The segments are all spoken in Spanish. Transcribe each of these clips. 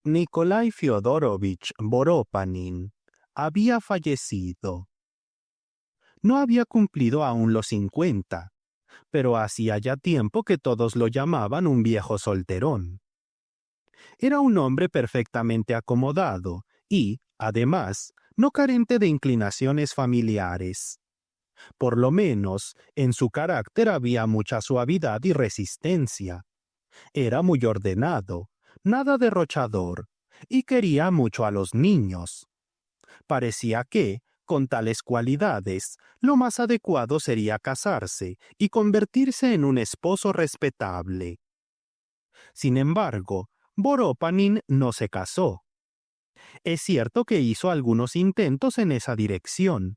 Nikolai Fyodorovich Voropanin había fallecido. No había cumplido aún los 50, pero hacía ya tiempo que todos lo llamaban un viejo solterón. Era un hombre perfectamente acomodado y, además, no carente de inclinaciones familiares. Por lo menos, en su carácter había mucha suavidad y resistencia. Era muy ordenado, nada derrochador, y quería mucho a los niños. Parecía que, con tales cualidades, lo más adecuado sería casarse y convertirse en un esposo respetable. Sin embargo, Voropanin no se casó. Es cierto que hizo algunos intentos en esa dirección,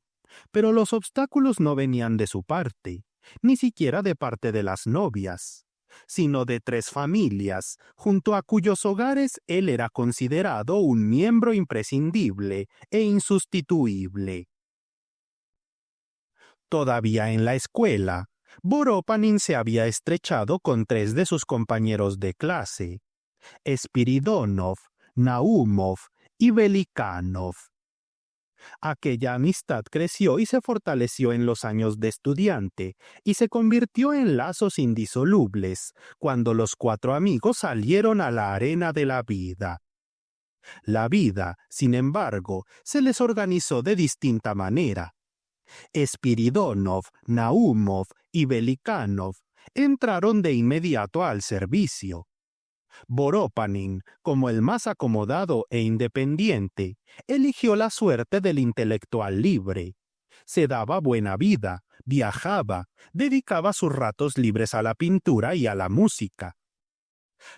pero los obstáculos no venían de su parte, ni siquiera de parte de las novias, sino de tres familias, junto a cuyos hogares él era considerado un miembro imprescindible e insustituible. Todavía en la escuela, Voropanin se había estrechado con tres de sus compañeros de clase, Spiridonov, Naumov y Velikanov. Aquella amistad creció y se fortaleció en los años de estudiante y se convirtió en lazos indisolubles cuando los cuatro amigos salieron a la arena de la vida. La vida, sin embargo, se les organizó de distinta manera. Spiridonov, Naumov y Velikanov entraron de inmediato al servicio. Voropanin, como el más acomodado e independiente, eligió la suerte del intelectual libre. Se daba buena vida, viajaba, dedicaba sus ratos libres a la pintura y a la música.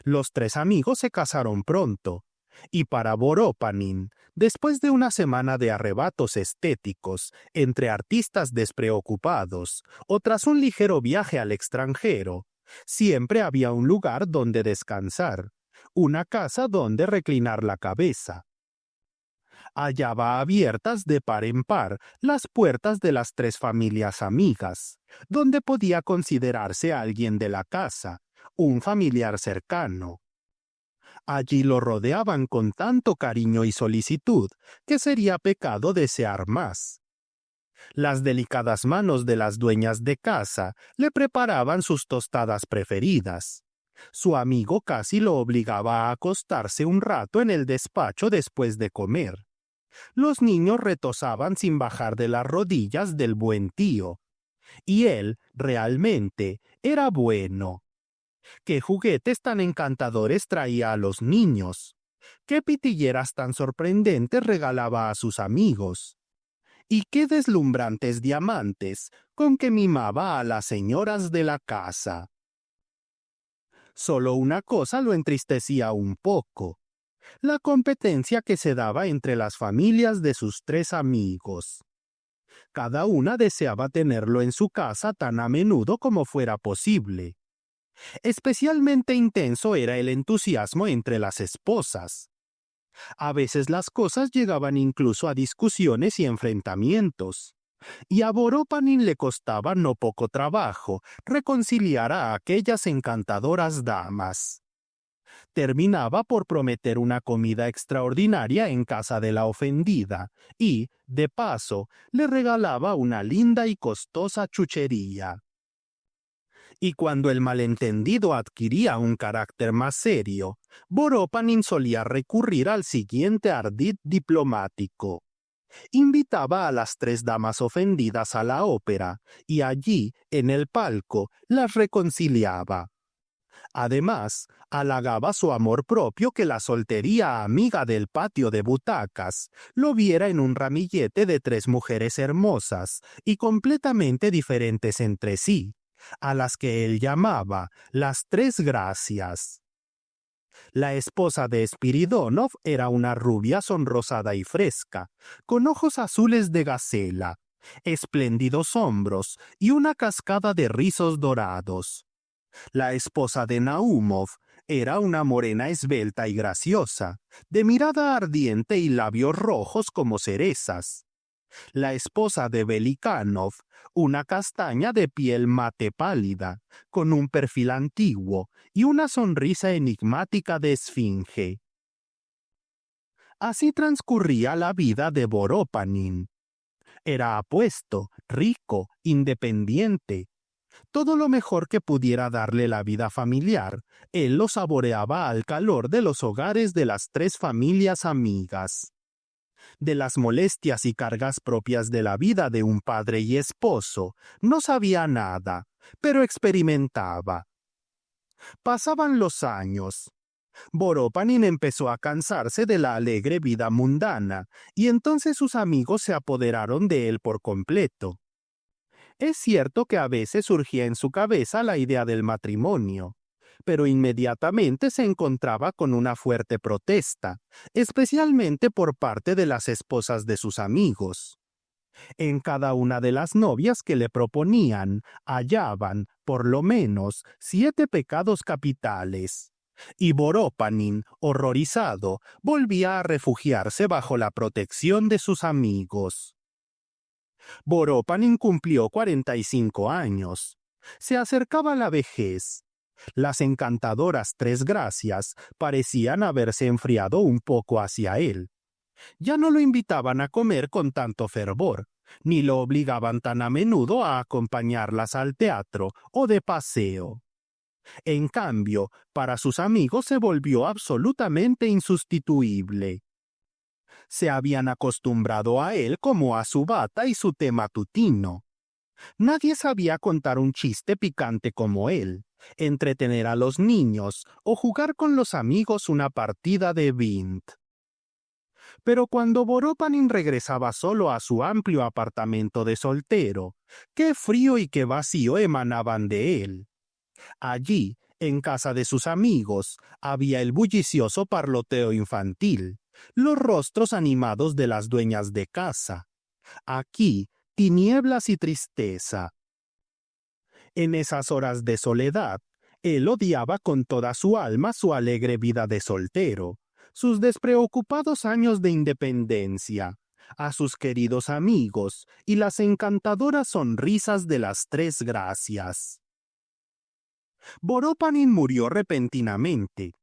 Los tres amigos se casaron pronto, y para Voropanin, después de una semana de arrebatos estéticos entre artistas despreocupados o tras un ligero viaje al extranjero, siempre había un lugar donde descansar, una casa donde reclinar la cabeza. Hallaba abiertas de par en par las puertas de las tres familias amigas, donde podía considerarse alguien de la casa, un familiar cercano. Allí lo rodeaban con tanto cariño y solicitud que sería pecado desear más. Las delicadas manos de las dueñas de casa le preparaban sus tostadas preferidas. Su amigo casi lo obligaba a acostarse un rato en el despacho después de comer. Los niños retozaban sin bajar de las rodillas del buen tío. Y él, realmente, era bueno. ¿Qué juguetes tan encantadores traía a los niños? ¿Qué pitilleras tan sorprendentes regalaba a sus amigos? ¿Y qué deslumbrantes diamantes con que mimaba a las señoras de la casa? Solo una cosa lo entristecía un poco: la competencia que se daba entre las familias de sus tres amigos. Cada una deseaba tenerlo en su casa tan a menudo como fuera posible. Especialmente intenso era el entusiasmo entre las esposas. A veces las cosas llegaban incluso a discusiones y enfrentamientos, y a Voropanin le costaba no poco trabajo reconciliar a aquellas encantadoras damas. Terminaba por prometer una comida extraordinaria en casa de la ofendida y, de paso, le regalaba una linda y costosa chuchería. Y cuando el malentendido adquiría un carácter más serio, Voropanin solía recurrir al siguiente ardid diplomático. Invitaba a las tres damas ofendidas a la ópera y allí, en el palco, las reconciliaba. Además, halagaba su amor propio que la soltería amiga del patio de butacas lo viera en un ramillete de tres mujeres hermosas y completamente diferentes entre sí, a las que él llamaba las tres gracias. La esposa de Spiridonov era una rubia sonrosada y fresca, con ojos azules de gacela, espléndidos hombros y una cascada de rizos dorados. La esposa de Naumov era una morena esbelta y graciosa, de mirada ardiente y labios rojos como cerezas. La esposa de Velikanov, una castaña de piel mate pálida, con un perfil antiguo y una sonrisa enigmática de esfinge. Así transcurría la vida de Borópanin. Era apuesto, rico, independiente. Todo lo mejor que pudiera darle la vida familiar, él lo saboreaba al calor de los hogares de las tres familias amigas. De las molestias y cargas propias de la vida de un padre y esposo, no sabía nada, pero experimentaba. Pasaban los años. Borópanin empezó a cansarse de la alegre vida mundana, y entonces sus amigos se apoderaron de él por completo. Es cierto que a veces surgía en su cabeza la idea del matrimonio, pero inmediatamente se encontraba con una fuerte protesta, especialmente por parte de las esposas de sus amigos. En cada una de las novias que le proponían, hallaban, por lo menos, 7 pecados capitales. Y Borópanin, horrorizado, volvía a refugiarse bajo la protección de sus amigos. Borópanin cumplió 45 años. Se acercaba la vejez. Las encantadoras Tres Gracias parecían haberse enfriado un poco hacia él. Ya no lo invitaban a comer con tanto fervor, ni lo obligaban tan a menudo a acompañarlas al teatro o de paseo. En cambio, para sus amigos se volvió absolutamente insustituible. Se habían acostumbrado a él como a su bata y su té matutino. Nadie sabía contar un chiste picante como él, entretener a los niños o jugar con los amigos una partida de vint. Pero cuando Borópanin regresaba solo a su amplio apartamento de soltero, qué frío y qué vacío emanaban de él. Allí, en casa de sus amigos, había el bullicioso parloteo infantil, los rostros animados de las dueñas de casa. Aquí, tinieblas y tristeza. En esas horas de soledad, él odiaba con toda su alma su alegre vida de soltero, sus despreocupados años de independencia, a sus queridos amigos y las encantadoras sonrisas de las Tres Gracias. Borópanin murió repentinamente.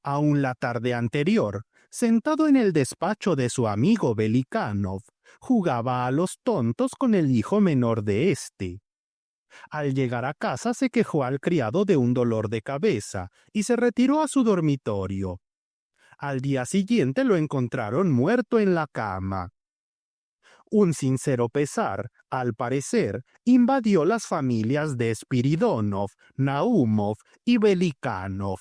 Aún la tarde anterior, sentado en el despacho de su amigo Belikánov, jugaba a los tontos con el hijo menor de éste. Al llegar a casa se quejó al criado de un dolor de cabeza y se retiró a su dormitorio. Al día siguiente lo encontraron muerto en la cama. Un sincero pesar, al parecer, invadió las familias de Spiridónov, Naúmov y Belikánov.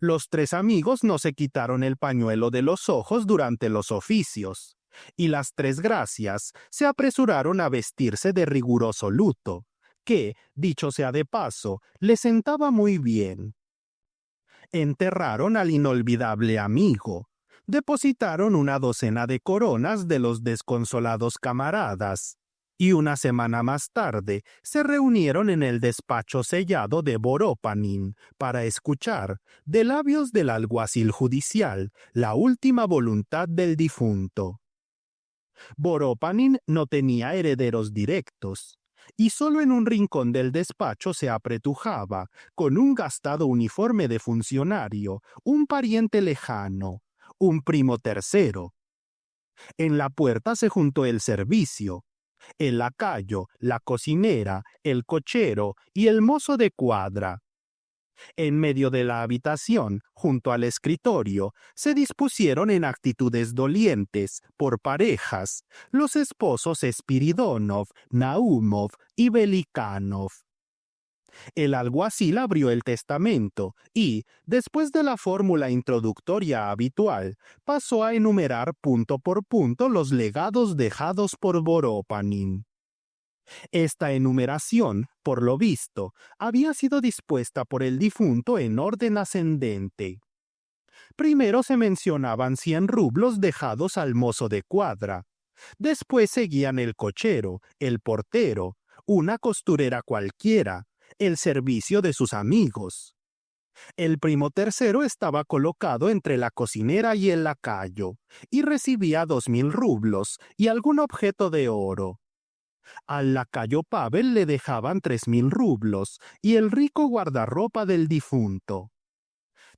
Los tres amigos no se quitaron el pañuelo de los ojos durante los oficios, y las Tres Gracias se apresuraron a vestirse de riguroso luto, que, dicho sea de paso, le sentaba muy bien. Enterraron al inolvidable amigo. Depositaron una docena de coronas de los desconsolados camaradas, y una semana más tarde se reunieron en el despacho sellado de Borópanin para escuchar, de labios del alguacil judicial, la última voluntad del difunto. Borópanin no tenía herederos directos, y solo en un rincón del despacho se apretujaba, con un gastado uniforme de funcionario, un pariente lejano, un primo tercero. En la puerta se juntó el servicio, el lacayo, la cocinera, el cochero y el mozo de cuadra. En medio de la habitación, junto al escritorio, se dispusieron en actitudes dolientes, por parejas, los esposos Spiridónov, Naúmov y Belikánov. El alguacil abrió el testamento y, después de la fórmula introductoria habitual, pasó a enumerar punto por punto los legados dejados por Borópanin. Esta enumeración, por lo visto, había sido dispuesta por el difunto en orden ascendente. Primero se mencionaban 100 rublos dejados al mozo de cuadra. Después seguían el cochero, el portero, una costurera cualquiera, el servicio de sus amigos. El primo tercero estaba colocado entre la cocinera y el lacayo, y recibía 2000 rublos y algún objeto de oro. Al lacayo Pavel le dejaban 3000 rublos y el rico guardarropa del difunto.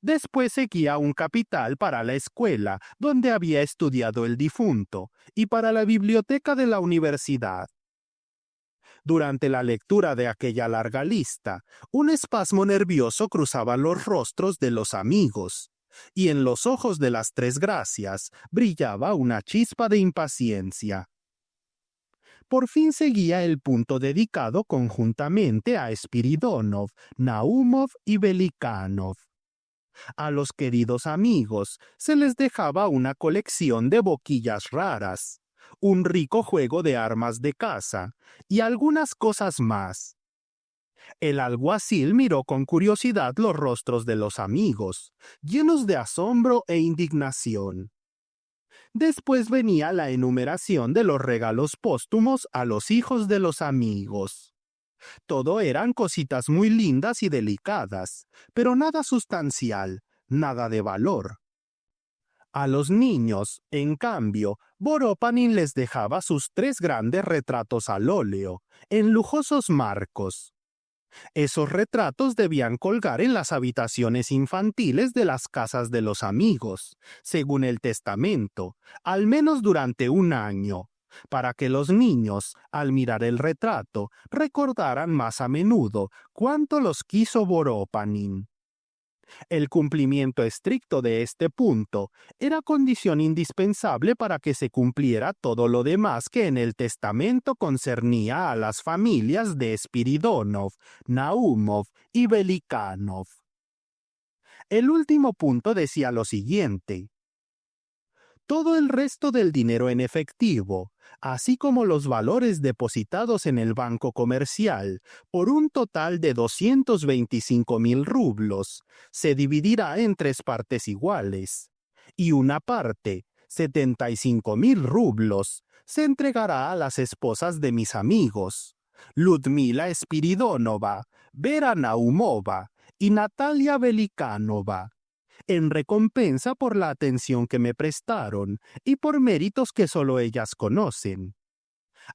Después seguía un capital para la escuela donde había estudiado el difunto y para la biblioteca de la universidad. Durante la lectura de aquella larga lista, un espasmo nervioso cruzaba los rostros de los amigos, y en los ojos de las tres Gracias brillaba una chispa de impaciencia. Por fin seguía el punto dedicado conjuntamente a Spiridónov, Naumov y Belikánov. A los queridos amigos se les dejaba una colección de boquillas raras, un rico juego de armas de caza y algunas cosas más. El alguacil miró con curiosidad los rostros de los amigos, llenos de asombro e indignación. Después venía la enumeración de los regalos póstumos a los hijos de los amigos. Todo eran cositas muy lindas y delicadas, pero nada sustancial, nada de valor. A los niños, en cambio, Voropanin les dejaba sus 3 grandes retratos al óleo, en lujosos marcos. Esos retratos debían colgar en las habitaciones infantiles de las casas de los amigos, según el testamento, al menos durante 1 año, para que los niños, al mirar el retrato, recordaran más a menudo cuánto los quiso Voropanin. El cumplimiento estricto de este punto era condición indispensable para que se cumpliera todo lo demás que en el testamento concernía a las familias de Spiridónov, Naumov y Belikánov. El último punto decía lo siguiente: todo el resto del dinero en efectivo, así como los valores depositados en el banco comercial, por un total de 225.000 rublos, se dividirá en 3 partes iguales, y una parte, 75.000 rublos, se entregará a las esposas de mis amigos, Ludmila Spiridónova, Vera Naumova y Natalia Belikánova, en recompensa por la atención que me prestaron y por méritos que solo ellas conocen.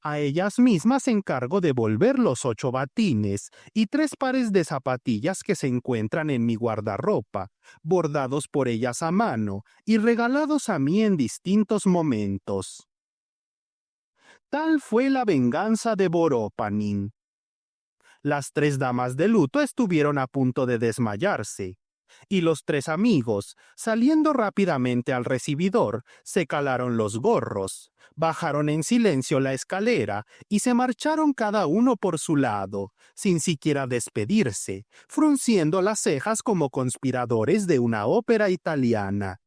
A ellas mismas encargo devolver los 8 batines y 3 pares de zapatillas que se encuentran en mi guardarropa, bordados por ellas a mano y regalados a mí en distintos momentos. Tal fue la venganza de Voropanin. Las 3 damas de luto estuvieron a punto de desmayarse, y los 3 amigos, saliendo rápidamente al recibidor, se calaron los gorros, bajaron en silencio la escalera y se marcharon cada uno por su lado, sin siquiera despedirse, frunciendo las cejas como conspiradores de una ópera italiana.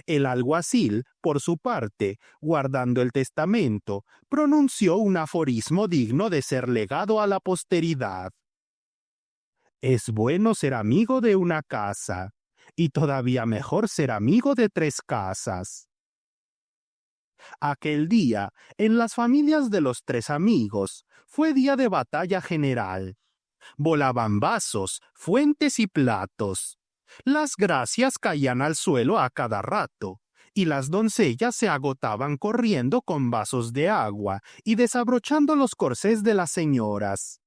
El alguacil, por su parte, guardando el testamento, pronunció un aforismo digno de ser legado a la posteridad. Es bueno ser amigo de una casa, y todavía mejor ser amigo de 3 casas. Aquel día, en las familias de los 3 amigos, fue día de batalla general. Volaban vasos, fuentes y platos. Las gracias caían al suelo a cada rato, y las doncellas se agotaban corriendo con vasos de agua y desabrochando los corsés de las señoras.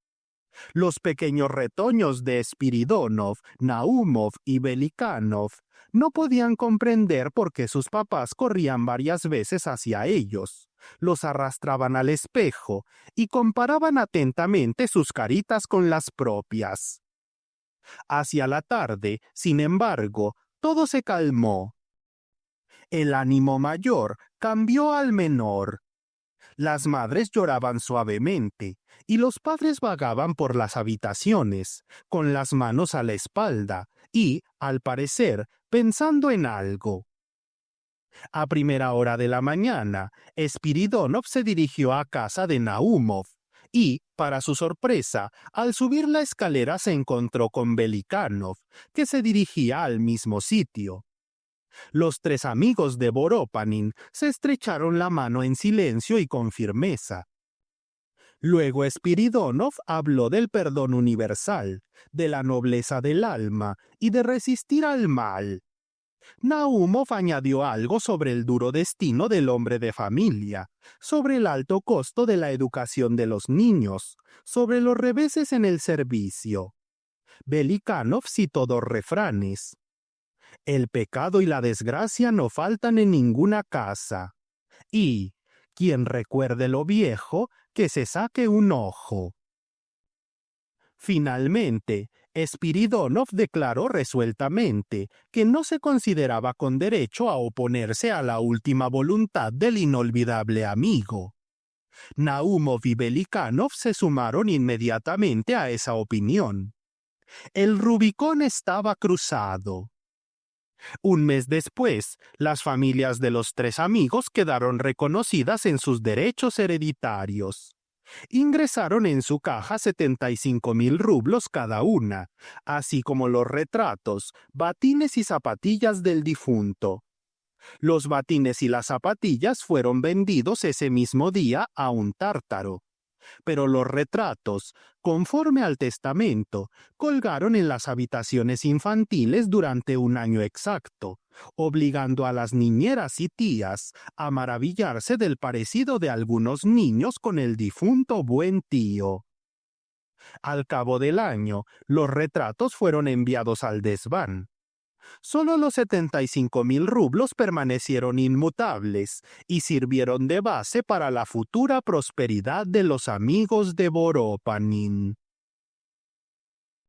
Los pequeños retoños de Spiridónov, Naumov y Belikánov no podían comprender por qué sus papás corrían varias veces hacia ellos, los arrastraban al espejo y comparaban atentamente sus caritas con las propias. Hacia la tarde, sin embargo, todo se calmó. El ánimo mayor cambió al menor. Las madres lloraban suavemente, y los padres vagaban por las habitaciones, con las manos a la espalda y, al parecer, pensando en algo. A primera hora de la mañana, Spiridónov se dirigió a casa de Naumov, y, para su sorpresa, al subir la escalera se encontró con Belikánov, que se dirigía al mismo sitio. Los 3 amigos de Voropanin se estrecharon la mano en silencio y con firmeza. Luego Spiridónov habló del perdón universal, de la nobleza del alma y de resistir al mal. Naumov añadió algo sobre el duro destino del hombre de familia, sobre el alto costo de la educación de los niños, sobre los reveses en el servicio. Belikánov citó 2 refranes. El pecado y la desgracia no faltan en ninguna casa. Y, quien recuerde lo viejo, que se saque un ojo. Finalmente, Spiridónov declaró resueltamente que no se consideraba con derecho a oponerse a la última voluntad del inolvidable amigo. Naumov y Belikánov se sumaron inmediatamente a esa opinión. El Rubicón estaba cruzado. Un mes después, las familias de los tres amigos quedaron reconocidas en sus derechos hereditarios. Ingresaron en su caja 75,000 rublos cada una, así como los retratos, batines y zapatillas del difunto. Los batines y las zapatillas fueron vendidos ese mismo día a un tártaro. Pero los retratos, conforme al testamento, colgaron en las habitaciones infantiles durante un año exacto, obligando a las niñeras y tías a maravillarse del parecido de algunos niños con el difunto buen tío. Al cabo del año, los retratos fueron enviados al desván. Solo los 75,000 rublos permanecieron inmutables y sirvieron de base para la futura prosperidad de los amigos de Voropanin.